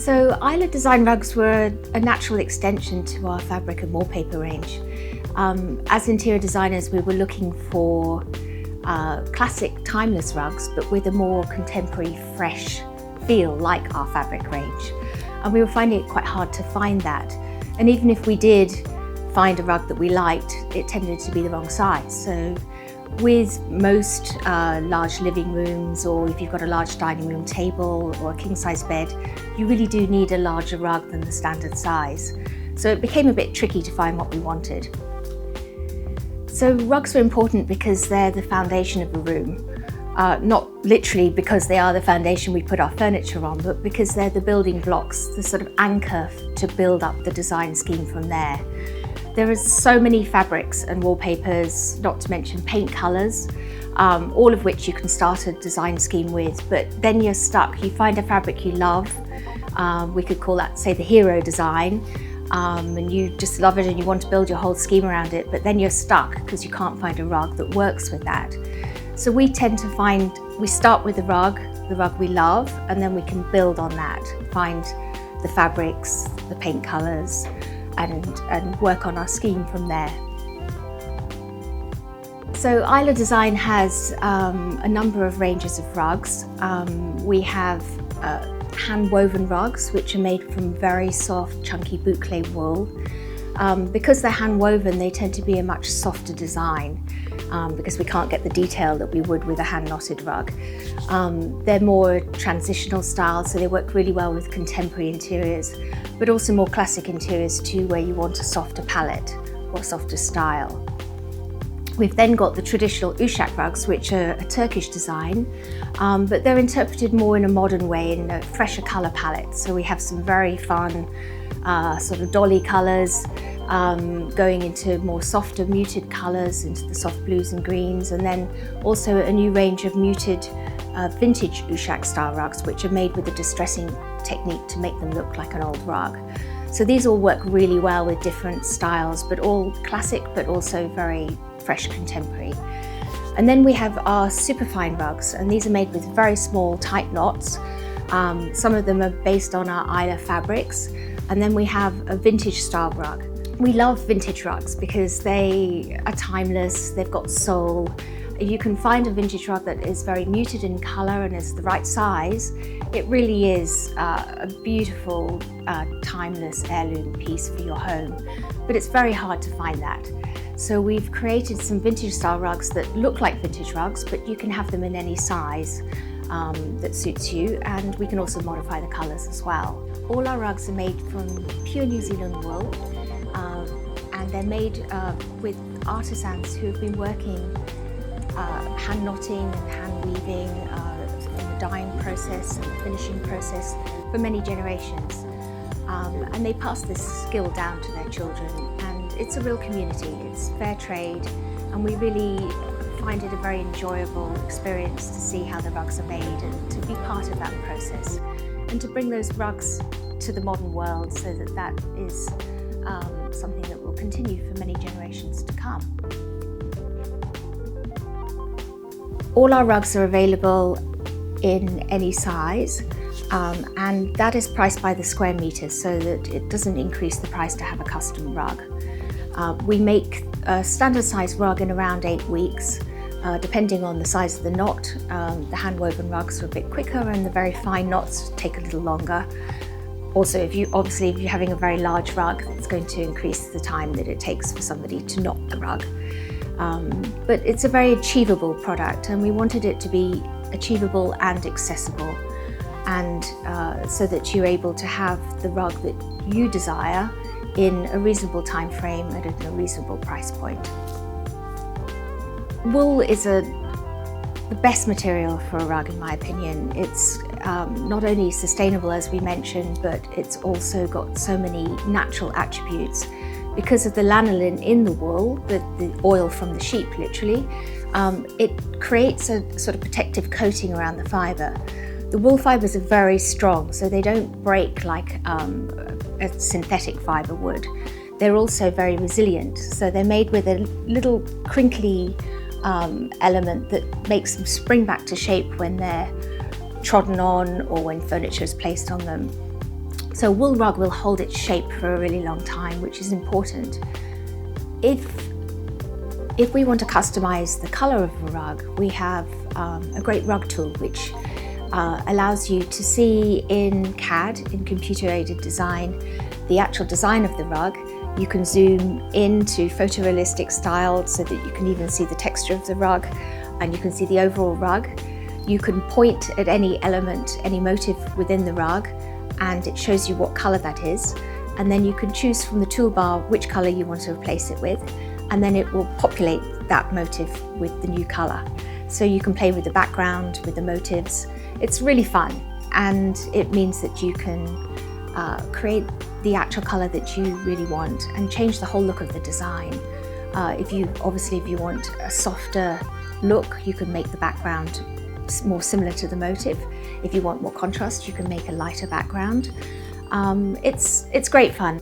So Isla Design rugs were a natural extension to our fabric and wallpaper range. As interior designers, we were looking for classic timeless rugs, but with a more contemporary, fresh feel like our fabric range. And we were finding it quite hard to find that. And even if we did find a rug that we liked, it tended to be the wrong size. So with most large living rooms, or if you've got a large dining room table or a king-size bed, you really do need a larger rug than the standard size. So it became a bit tricky to find what we wanted. So rugs are important because they're the foundation of a room. Not literally because they are the foundation we put our furniture on, but because they're the building blocks, the sort of anchor to build up the design scheme from there. There are so many fabrics and wallpapers, not to mention paint colours, all of which you can start a design scheme with, but then you're stuck. You find a fabric you love, we could call that, say, the hero design, and you just love it and you want to build your whole scheme around it, but then you're stuck because you can't find a rug that works with that. So we tend to we start with the rug we love, and then we can build on that, find the fabrics, the paint colours, and work on our scheme from there. So Isla Design has a number of ranges of rugs. We have hand-woven rugs, which are made from very soft, chunky boucle wool. Because they're hand-woven, they tend to be a much softer design because we can't get the detail that we would with a hand-knotted rug. They're more transitional style, so they work really well with contemporary interiors, but also more classic interiors too, where you want a softer palette or softer style. We've then got the traditional Uşak rugs, which are a Turkish design, but they're interpreted more in a modern way, in a fresher colour palette. So we have some very fun sort of dolly colours, going into more softer muted colours, into the soft blues and greens, and then also a new range of muted vintage Uşak style rugs, which are made with a distressing technique to make them look like an old rug. So these all work really well with different styles, but all classic, but also very fresh contemporary. And then we have our superfine rugs, and these are made with very small tight knots. Some of them are based on our Isla fabrics, and then we have a vintage style rug. We love vintage rugs because they are timeless, they've got soul. You can find a vintage rug that is very muted in colour and is the right size. It really is a beautiful, timeless heirloom piece for your home, but it's very hard to find that. So we've created some vintage style rugs that look like vintage rugs, but you can have them in any size that suits you, and we can also modify the colours as well. All our rugs are made from pure New Zealand wool, and they're made with artisans who have been working hand knotting and hand weaving in the dyeing process and the finishing process for many generations. And they pass this skill down to their children, and it's a real community, it's fair trade, and we really find it a very enjoyable experience to see how the rugs are made and to be part of that process, and to bring those rugs to the modern world so that that is something that will continue for many generations to come. All our rugs are available in any size, and that is priced by the square metre so that it doesn't increase the price to have a custom rug. We make a standard size rug in around 8 weeks, depending on the size of the knot. The hand-woven rugs are a bit quicker, and the very fine knots take a little longer. Also, if you're having a very large rug, it's going to increase the time that it takes for somebody to knot the rug. But it's a very achievable product, and we wanted it to be achievable and accessible, and so that you're able to have the rug that you desire in a reasonable time frame and at a reasonable price point. Wool is the best material for a rug, in my opinion. It's not only sustainable, as we mentioned, but it's also got so many natural attributes. Because of the lanolin in the wool, the oil from the sheep literally, it creates a sort of protective coating around the fibre. The wool fibres are very strong, so they don't break like a synthetic fibre would. They're also very resilient, so they're made with a little crinkly element that makes them spring back to shape when they're trodden on or when furniture is placed on them. So a wool rug will hold its shape for a really long time, which is important. If we want to customize the color of a rug, we have a great rug tool which allows you to see in CAD, in computer-aided design, the actual design of the rug. You can zoom into photorealistic style so that you can even see the texture of the rug, and you can see the overall rug. You can point at any element, any motif within the rug, and it shows you what color that is. And then you can choose from the toolbar which color you want to replace it with, and then it will populate that motif with the new color. So you can play with the background, with the motifs. It's really fun, and it means that you can create the actual color that you really want and change the whole look of the design. If you want a softer look, you can make the background more similar to the motif. If you want more contrast, you can make a lighter background. It's great fun.